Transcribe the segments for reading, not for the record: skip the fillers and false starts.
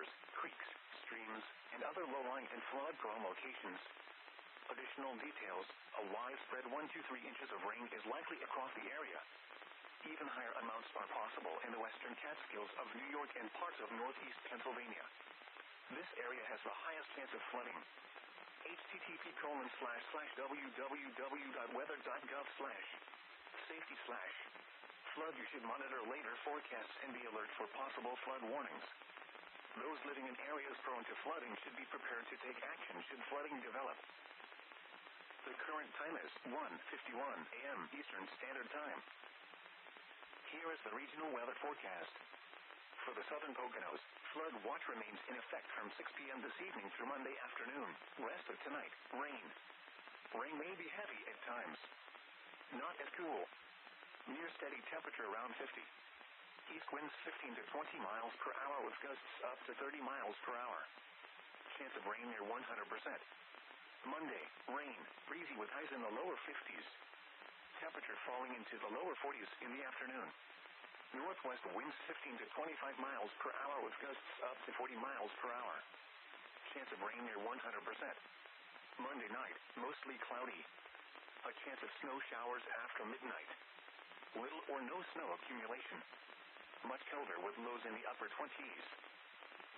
rivers, creeks, streams, and other low-lying and flood-prone locations. Additional details: a widespread 1 to 3 inches of rain is likely across the area. Even higher amounts are possible in the western Catskills of New York and parts of northeast Pennsylvania. This area has the highest chance of flooding. http://wweather.gov/safety/flood. You should monitor later forecasts and be alert for possible flood warnings. Those living in areas prone to flooding should be prepared to take action should flooding develop. The current time is 1:51 a.m. Eastern Standard Time. Here is the regional weather forecast. For the southern Poconos, flood watch remains in effect from 6 p.m. this evening through Monday afternoon. Rest of tonight, rain. Rain may be heavy at times. Not as cool. Near steady temperature around 50. East winds 15 to 20 miles per hour with gusts up to 30 miles per hour. Chance of rain near 100%. Monday, rain, breezy with highs in the lower 50s. Temperature falling into the lower 40s in the afternoon. Northwest winds 15 to 25 miles per hour with gusts up to 40 miles per hour. Chance of rain near 100%. Monday night, mostly cloudy. A chance of snow showers after midnight. Little or no snow accumulation. Much colder with lows in the upper 20s.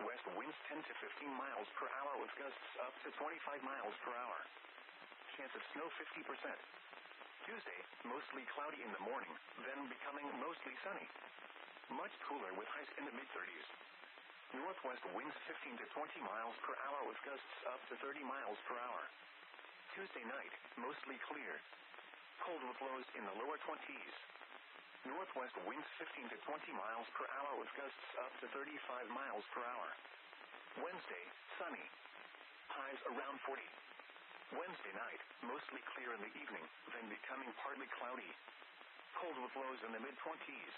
West winds 10 to 15 miles per hour with gusts up to 25 miles per hour. Chance of snow 50%. Tuesday, mostly cloudy in the morning, then becoming mostly sunny. Much cooler with highs in the mid-30s. Northwest winds 15 to 20 miles per hour with gusts up to 30 miles per hour. Tuesday night, mostly clear. Cold with lows in the lower 20s. Northwest winds 15 to 20 miles per hour with gusts up to 35 miles per hour. Wednesday, sunny. Highs around 40. Wednesday night, mostly clear in the evening, then becoming partly cloudy. Cold with lows in the mid-20s.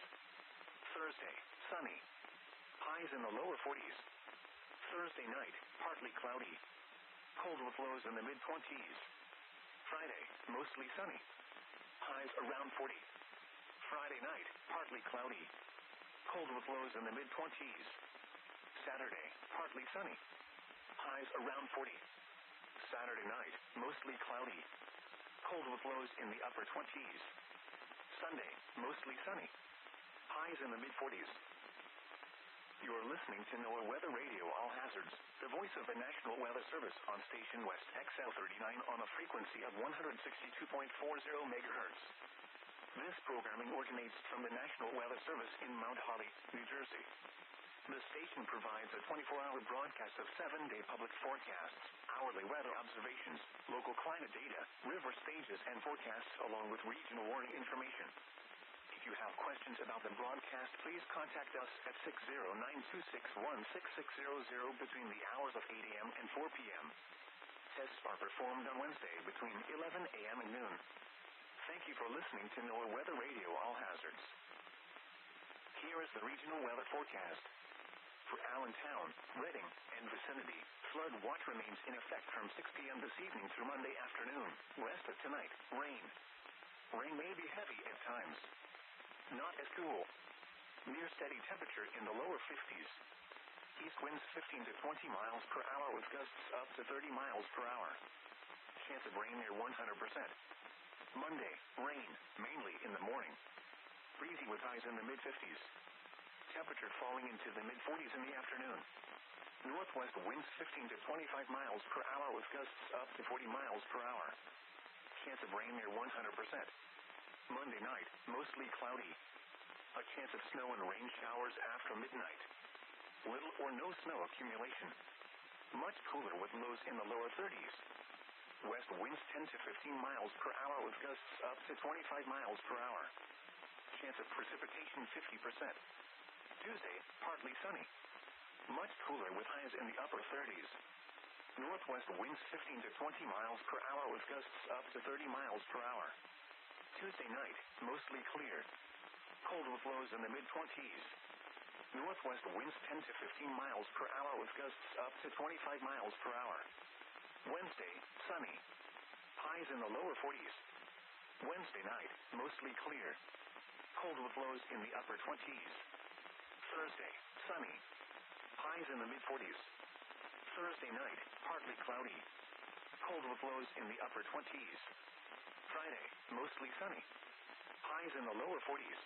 Thursday, sunny. Highs in the lower 40s. Thursday night, partly cloudy. Cold with lows in the mid-20s. Friday, mostly sunny. Highs around 40. Friday night, partly cloudy. Cold with lows in the mid-20s. Saturday, partly sunny. Highs around 40. Saturday night, mostly cloudy. Cold with lows in the upper 20s. Sunday, mostly sunny. Highs in the mid-40s. You are listening to NOAA Weather Radio All Hazards, the voice of the National Weather Service on station West XL39 on a frequency of 162.40 MHz. This programming originates from the National Weather Service in Mount Holly, New Jersey. The station provides a 24-hour broadcast of 7-day public forecasts, hourly weather observations, local climate data, river stages and forecasts along with regional warning information. If you have questions about the broadcast, please contact us at 609-261-6600 between the hours of 8 a.m. and 4 p.m. Tests are performed on Wednesday between 11 a.m. and noon. Thank you for listening to NOAA Weather Radio All Hazards. Here is the regional weather forecast. For Allentown, Reading, and vicinity, flood watch remains in effect from 6 p.m. this evening through Monday afternoon. Rest of tonight, rain. Rain may be heavy at times. Not as cool. Near steady temperature in the lower 50s. East winds 15 to 20 miles per hour with gusts up to 30 miles per hour. Chance of rain near 100%. Monday, rain, mainly in the morning. Breezy with highs in the mid-50s. Temperature falling into the mid-40s in the afternoon. Northwest winds 15 to 25 miles per hour with gusts up to 40 miles per hour. Chance of rain near 100%. Monday night, mostly cloudy. A chance of snow and rain showers after midnight. Little or no snow accumulation. Much cooler with lows in the lower 30s. West winds 10 to 15 miles per hour with gusts up to 25 miles per hour. Chance of precipitation 50%. Tuesday, partly sunny. Much cooler with highs in the upper 30s. Northwest winds 15 to 20 miles per hour with gusts up to 30 miles per hour. Tuesday night, mostly clear. Cold with lows in the mid-20s. Northwest winds 10 to 15 miles per hour with gusts up to 25 miles per hour. Wednesday, sunny. Highs in the lower 40s. Wednesday night, mostly clear. Cold with lows in the upper 20s. Thursday, sunny. Highs in the mid-40s. Thursday night, partly cloudy. Cold with lows in the upper 20s. Friday, mostly sunny. Highs in the lower 40s.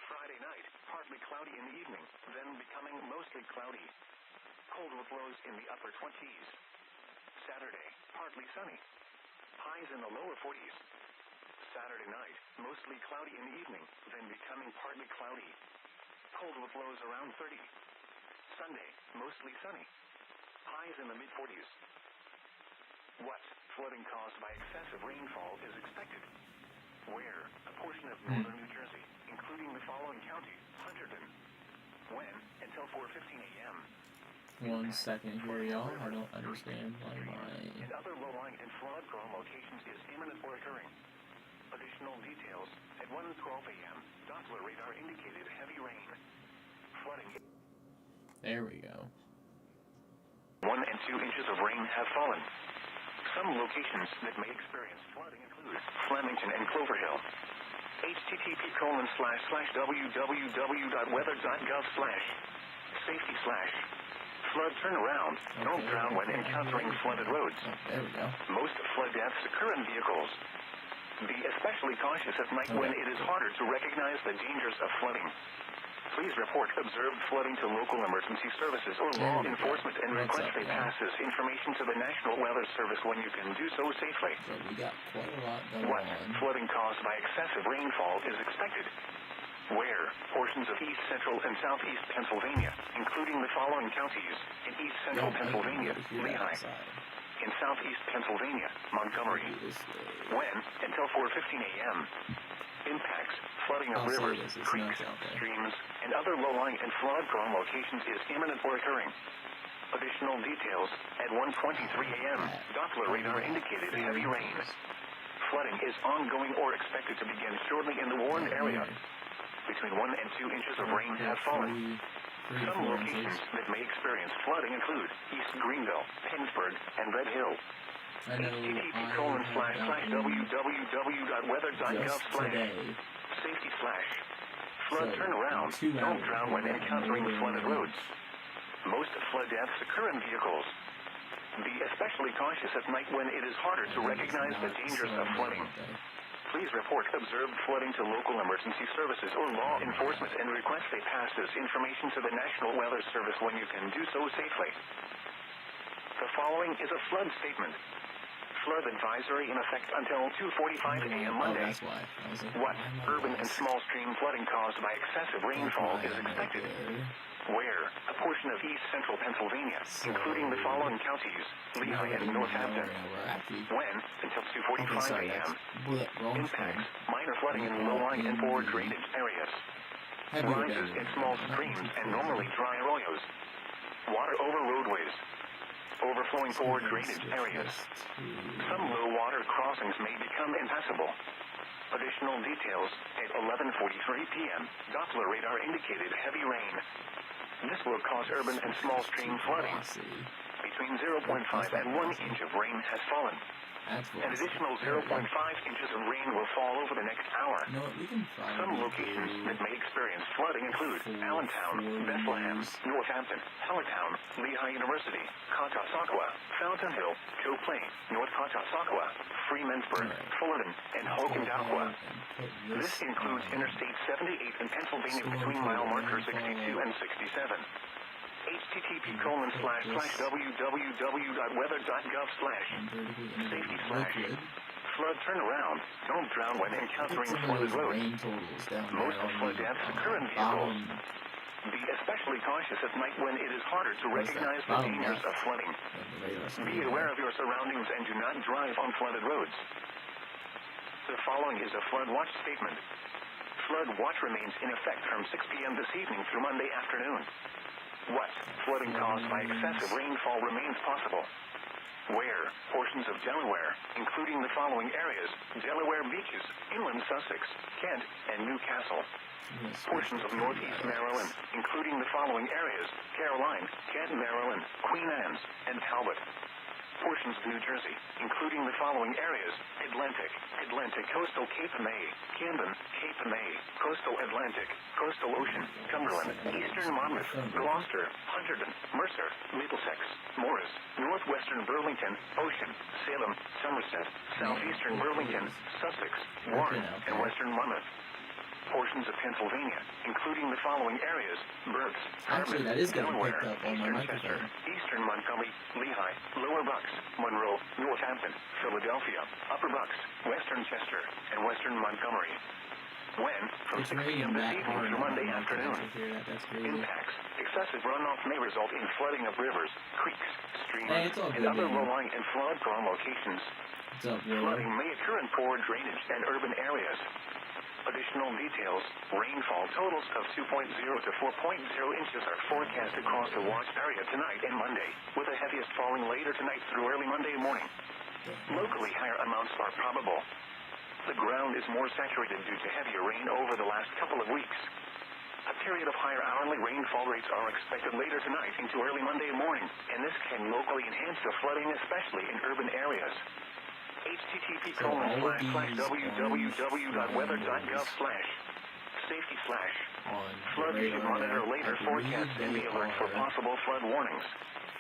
Friday night, partly cloudy in the evening, then becoming mostly cloudy. Cold with lows in the upper 20s. Saturday, partly sunny. Highs in the lower 40s. Saturday night, mostly cloudy in the evening, then becoming partly cloudy. Cold with lows around 30. Sunday, mostly sunny. Highs in the mid-40s. What flooding caused by excessive rainfall is expected? Where? A portion of northern New Jersey, including the following counties: Hunterdon. When? Until 4:15 a.m. 1 second here, y'all. I don't understand why And other low-lying and flood-prone locations is imminent or occurring. Additional details at 1:12 a.m. Doppler radar indicated heavy rain. Flooding. There we go. 1 and 2 inches of rain have fallen. Some locations that may experience flooding include Flemington and Clover Hill. http://www.weather.gov/safety/flood turnaround. Don't drown when encountering flooded roads. There we go. Most flood deaths occur in vehicles. Be especially cautious at night when it is harder to recognize the dangers of flooding. Please report observed flooding to local emergency services or law enforcement and request they pass this information to the National Weather Service when you can do so safely. So we got quite a lot going What on. flooding caused by excessive rainfall is expected? Where? Portions of east central and southeast Pennsylvania, including the following counties: in east central Pennsylvania, Lehigh. In southeast Pennsylvania, Montgomery. When? Until 4:15 a.m. Impacts: flooding of rivers, creeks, streams, and other low-lying and flood-prone locations is imminent or occurring. Additional details at 1:23 a.m. Doppler radar indicated heavy rain. Flooding is ongoing or expected to begin shortly in the warned area. Between 1 and 2 inches of rain have fallen. Some locations that may experience flooding include East Greenville, Pennsburg, and Red Hill. http://weather.gov/safety/flood turnaround. Don't drown when encountering flooded roads. Most flood deaths occur in vehicles. Be especially cautious at night when it is harder to recognize the dangers of flooding. Please report observed flooding to local emergency services or law enforcement and request they pass this information to the National Weather Service when you can do so safely. The following is a flood statement. Flood advisory in effect until 2:45 a.m. Monday. What urban and small stream flooding caused by excessive rainfall is expected? Where? A portion of east central Pennsylvania, including the following counties: Lehigh and Northampton. When? Until 2:45 a.m. Impacts: minor flooding in low-lying and poor drainage areas. Rises in small streams and normally dry arroyos. Water over roadways. Overflowing poor drainage areas. Some low-water crossings may become impassable. Additional details at 11:43 p.m. Doppler radar indicated heavy rain. This will cause urban and small stream flooding. Between 0.5 and 1 inch of rain has fallen. An additional 0.5 inches of rain will fall over the next hour. Some locations that may experience flooding include Allentown, Bethlehem, Northampton, Hellertown, Lehigh University, Catasauqua, Fountain Hill, Joe Plain, North Catasauqua, Freemansburg, Fullerton, and Hogan-Daqua. This includes Interstate 78 in Pennsylvania between mile markers 62 and 67. http://weather.gov/safety/flood turnaround. Don't drown when encountering flooded roads. Most flood deaths occur in vehicles. Be especially cautious at night when it is harder to recognize the dangers of flooding. Be aware of your surroundings and do not drive on flooded roads. The following is a flood watch statement. Flood watch remains in effect from 6 p.m. this evening through Monday afternoon. What flooding caused by excessive rainfall remains possible? Where? Portions of Delaware, including the following areas: Delaware beaches, inland Sussex, Kent, and Newcastle. Portions of northeast Maryland, including the following areas: Caroline, Kent, Maryland, Queen Anne's, and Talbot. portions of New Jersey, including the following areas: Atlantic, coastal Cape May, Camden, Cape May, coastal Atlantic, coastal Ocean, Cumberland, eastern Monmouth, Gloucester, Hunterdon, Mercer, Middlesex, Morris, northwestern Burlington, Ocean, Salem, Somerset, southeastern Burlington, Sussex, Warren, and western Monmouth. Portions of Pennsylvania, including the following areas: Berks, Actually, that is getting Delaware, picked up on my eastern microphone. Chester, eastern Montgomery, Lehigh, lower Bucks, Monroe, Northampton, Philadelphia, upper Bucks, western Chester, and western Montgomery. When? From It's 6 p.m. raining this that evening hard through on Monday my mic, afternoon. I can hear that. That's crazy. Impacts. Excessive runoff may result in flooding of rivers, creeks, streams, Hey, it's all and good, other man. low-lying and flood-prone locations. What's up, bro? Flooding may occur in poor drainage and urban areas. Additional details: rainfall totals of 2.0 to 4.0 inches are forecast across the watch area tonight and Monday, with the heaviest falling later tonight through early Monday morning. Locally, higher amounts are probable. The ground is more saturated due to heavier rain over the last couple of weeks. A period of higher hourly rainfall rates are expected later tonight into early Monday morning, and this can locally enhance the flooding, especially in urban areas. http://www.weather.gov/safety/flood you should monitor later forecasts and be alert for possible flood warnings.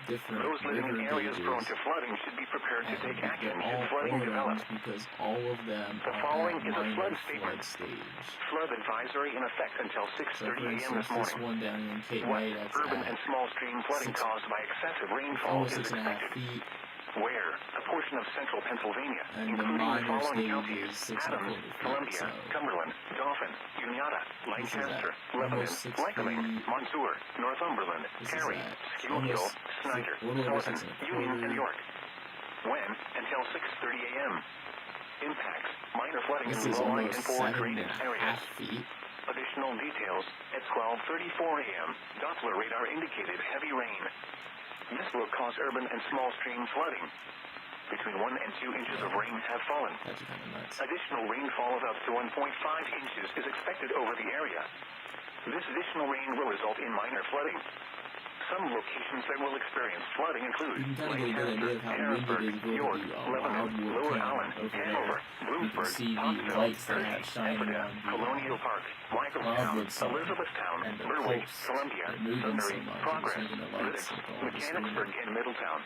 Those living in areas prone to flooding should be prepared to take action should flooding develop. Because all of them The are following at is a flood minor statement. stage. Flood advisory in effect until So 6:30 for a.m. instance, this this morning. one down in Cape What? May, that's Urban and at small stream flooding caused by excessive rainfall almost is 6.5 expected. feet, Where? A portion of central Pennsylvania, and the including the minor following stage counties: is 6 Adams, 1/4 feet. Columbia, So Cumberland, Dauphin, Uniata, this is Lancaster, at Lebanon, almost 6 Lycoming, feet. Montour, Northumberland, This is Cary, at Schuylkill, almost Snyder, a little over Thornton, 6 Union, and 1/4. York. When? Until 6:30 a.m. Impacts: minor flooding This in is low-lying almost and poor 7.5 drainage areas. feet. Additional details: at 12:34 a.m., Doppler radar indicated heavy rain. This will cause urban and small stream flooding. Between 1 and 2 inches of rain have fallen. That's kind of nuts. Additional rainfall of up to 1.5 inches is expected over the area. This additional rain will result in minor flooding. Some locations that will experience flooding include You can kind of get a good idea of how windy it is with York, the Lebanon, Wildwood Lower Canyon Allen, over Hanover, there. You can Bloomsburg, see the Pottsville, lights they Hershey, have shining Ephrata, on the Colonial Park, Wycomstown, Wildwood side Elizabethtown, and the Berwick, posts Columbia, that moving so Sunbury, much. It's Progress, making the lights Riddick, look all distorted. Mechanicsburg, and Middletown.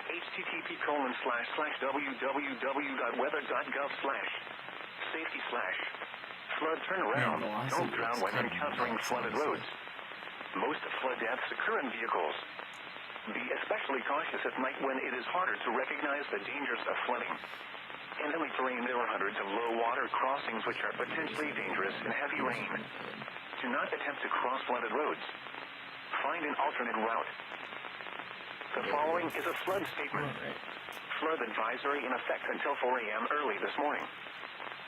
http://www.weather.gov/safety/flood turnaround. Man, Don't drown when encountering flooded roads. Most flood deaths occur in vehicles. Be especially cautious at night when it is harder to recognize the dangers of flooding. In hilly terrain, there are hundreds of low water crossings which are potentially dangerous in heavy rain. Do not attempt to cross flooded roads. Find an alternate route. The following is a flood statement. Flood advisory in effect until 4 a.m. early this morning.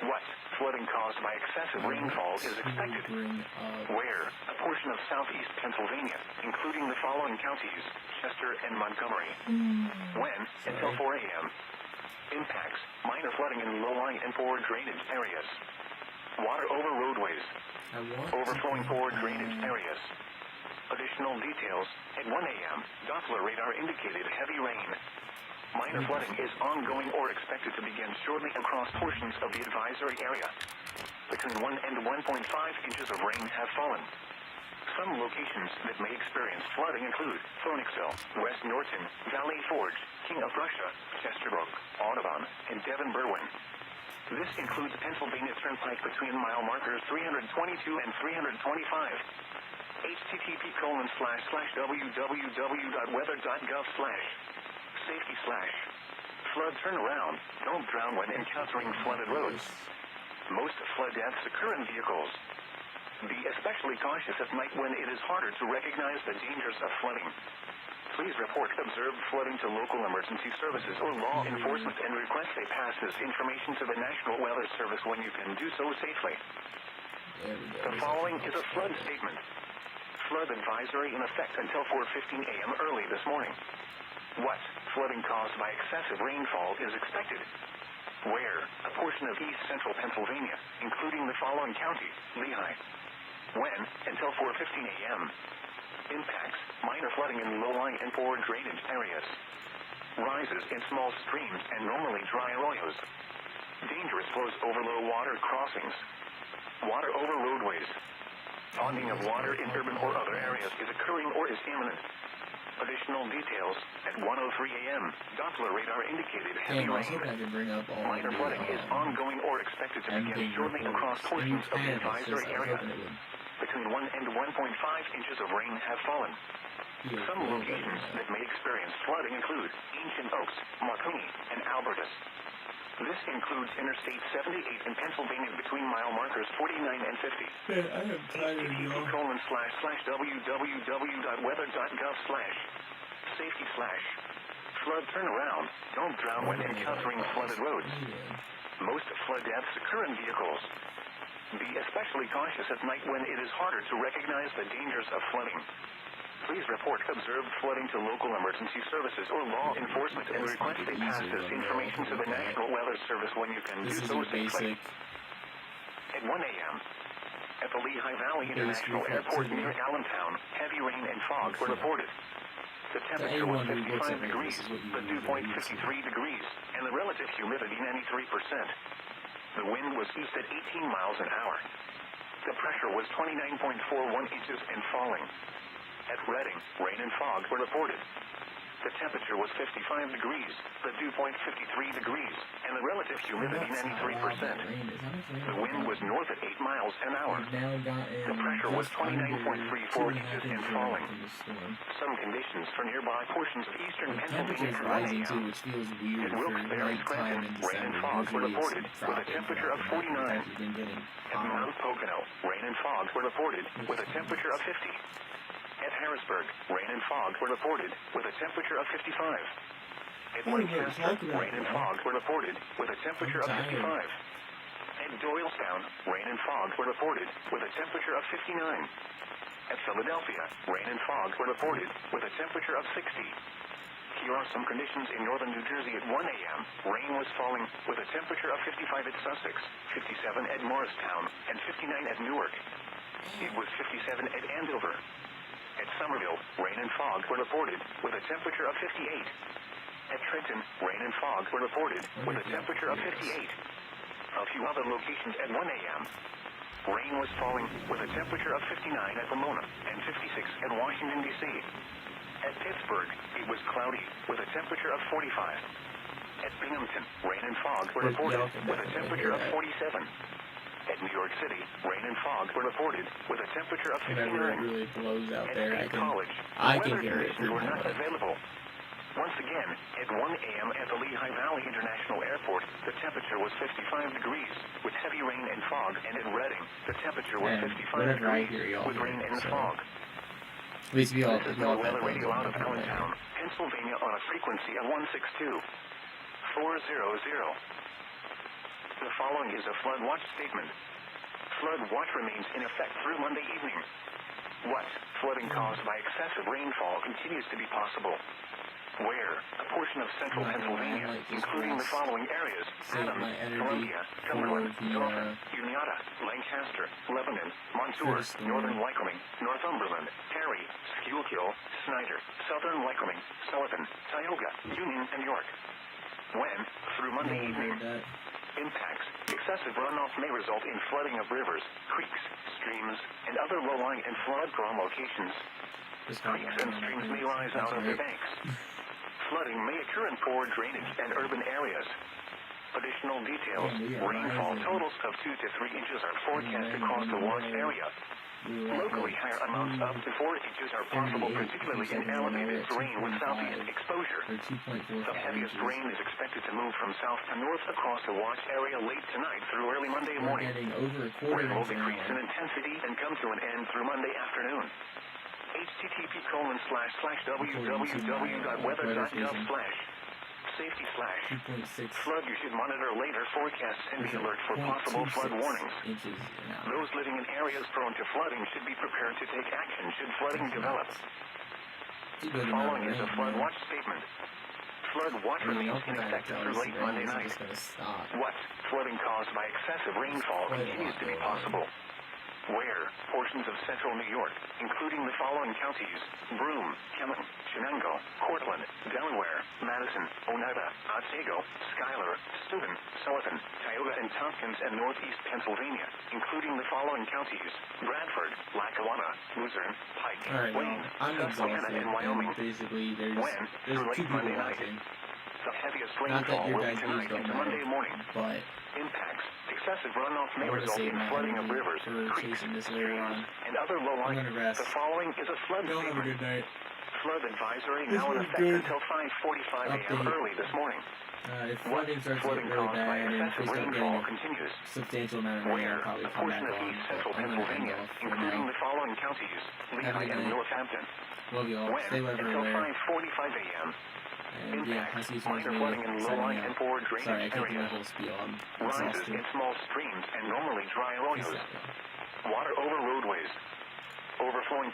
What? Flooding caused by excessive rainfall is expected. Where? A portion of southeast Pennsylvania, including the following counties: Chester and Montgomery. When? Until 4 a.m. Impacts: minor flooding in low-lying and poor drainage areas. Water over roadways. Overflowing poor drainage areas. Additional details: at 1 a.m., Doppler radar indicated heavy rain. Minor flooding is ongoing or expected to begin shortly across portions of the advisory area. Between 1 and 1.5 inches of rain have fallen. Some locations that may experience flooding include Phoenixville, West Norton, Valley Forge, King of Prussia, Chesterbrook, Audubon, and Devon-Berwyn. This includes Pennsylvania Turnpike between mile markers 322 and 325. http://www.weather.gov/safety/flood turnaround. Don't drown when encountering flooded roads. Most flood deaths occur in vehicles. Be especially cautious at night when it is harder to recognize the dangers of flooding. Please report observed flooding to local emergency services or law enforcement and request they pass this information to the National Weather Service when you can do so safely. The following is a flood statement. Flood advisory in effect until 4:15 a.m. early this morning. What? Flooding caused by excessive rainfall is expected. Where? A portion of east central Pennsylvania, including the following counties: Lehigh. When? Until 4:15 a.m. Impacts: minor flooding in low-lying and poor drainage areas. rises in small streams and normally dry arroyos. Dangerous flows over low water crossings. Water over roadways. Ponding of water in urban or other areas is occurring or is imminent. Additional details at 1:03 a.m. Doppler radar indicated heavy Damn, I was rain. hoping I could bring up all Minor flooding is ongoing or expected to begin shortly across portions of the advisory area. Between 1 and 1.5 inches of rain have fallen. Some locations that may experience flooding include Ancient Oaks, Marconi, and Albertus. This includes Interstate 78 in Pennsylvania between mile markers 49 and 50. Man, I am tired, y'all. www.weather.gov/safety/flood turnaround. Don't drown when encountering flooded roads. Most flood deaths occur in vehicles. Be especially cautious at night when it is harder to recognize the dangers of flooding. Please report observed flooding to local emergency services or law enforcement and request they pass this information to the National Weather Service when you can do so safely. At 1 a.m., at the Lehigh Valley International Airport near Allentown, heavy rain and fog were reported. The temperature was 55 degrees, the dew point 53 degrees, and the relative humidity 93%. The wind was east at 18 miles an hour. The pressure was 29.41 inches and falling. At Reading, rain and fog were reported. The temperature was 55 degrees, the dew point 53 degrees, and the relative humidity 93%. The wind was north at 8 miles an hour. The pressure was 29.34 inches and falling. Some conditions for nearby portions of eastern Pennsylvania at 1 a.m. At Wilkes-Barre, Scranton, rain and fog were reported with a temperature of 49. At Mount Pocono, rain and fog were reported with a temperature of 50. At Harrisburg, rain and fog were reported with a temperature of 55. At Lancaster, rain and fog were reported with a temperature of 55. At Doylestown, rain and fog were reported with a temperature of 59. At Philadelphia, rain and fog were reported with a temperature of 60. Here are some conditions in northern New Jersey at 1 a.m. Rain was falling with a temperature of 55 at Sussex, 57 at Morristown, and 59 at Newark. It was 57 at Andover. At Somerville, rain and fog were reported with a temperature of 58. At Trenton, rain and fog were reported with a temperature of 58. A few other locations at 1 a.m. Rain was falling with a temperature of 59 at Pomona and 56 at Washington, D.C. At Pittsburgh, it was cloudy with a temperature of 45. At Binghamton, rain and fog were reported with a temperature of 47. At New York City, rain and fog were reported with a temperature of 59. Whenever it really blows out there, I can hear it through were my not available. Once again, at 1 a.m. at the Lehigh Valley International Airport, the temperature was 55 degrees with heavy rain and fog, and at Reading, the temperature was 55 degrees with rain and fog. At least we all This is the weather radio out of Allentown, Pennsylvania on a frequency of 162.400. The following is a flood watch statement. Flood watch remains in effect through Monday evening. What? Flooding caused by excessive rainfall continues to be possible. Where? A portion of central Pennsylvania, including the following areas: Adams, Columbia, Cumberland, Dauphin, Uniata, Lancaster, Lebanon, Montour, Northern Lycoming, Northumberland, Perry, Schuylkill, Snyder, Southern Lycoming, Sullivan, Tioga, Union, and York. When? Through Monday evening. Impacts. Excessive runoff may result in flooding of rivers, creeks, streams, and other low-lying and flood-prone locations. Creeks and streams may rise out of their banks. Flooding may occur in poor drainage and urban areas. Additional details. Rainfall totals of 2 to 3 inches are forecast across the watch area. Locally, higher amounts up to 4 inches are possible, particularly in elevated terrain with southeast exposure. The heaviest rain is expected to move from south to north across the watch area late tonight through early Monday morning. Rain will decrease in intensity and come to an end through Monday afternoon. http://www.weather.gov/safety/flood. You should monitor later forecasts and be alert for possible flood warnings. Those living in areas prone to flooding should be prepared to take action should flooding develop. The following is a flood watch statement. Flood watch remains in effect through late Monday night. What? Flooding caused by excessive rainfall continues to be possible. Where? Portions of central New York, including the following counties: Broome, Kemah, Shenango, Cortland, Delaware, Madison, Oneida, Otsego, Schuyler, Steuben, Sullivan, Tioga, and Tompkins, and northeast Pennsylvania, including the following counties: Bradford, Lackawanna, Luzerne, Pike, Alright, Wayne, well, I'm Susquehanna, exhausted, and Wyoming. and basically there's Through two late people Monday night. watching. The heaviest Not that rainfall your will be guys' views tonight don't into matter, Monday morning. but Impacts. Excessive runoff may I want to result save in my flooding of energy rivers, for creeks, chasing this later streams, on. and other I'm low-lying. gonna rest. The following is a flood Y'all have a statement. good night. Flood advisory This now in was effect good. until 5:45 a.m. Update. early this morning. If flooding starts to get Flooding really caused by bad and if we excessive start getting rainfall a continues. substantial amount of rain, I'll Where? probably A come portion back of on, east but central I'm gonna end Pennsylvania, off for including now. the following counties: Have a Lehigh good and night. Northampton. Love y'all. When? Stay left Until everywhere. 5:45 a.m. And yeah, I see you soon. Minor flooding in Signing low-lying out. and poor drainage Sorry, I can't do my areas. whole spiel. I'm Rises exhausted. in small streams and normally dry Peace arroyos. out, y'all. Water over roadways. Overflowing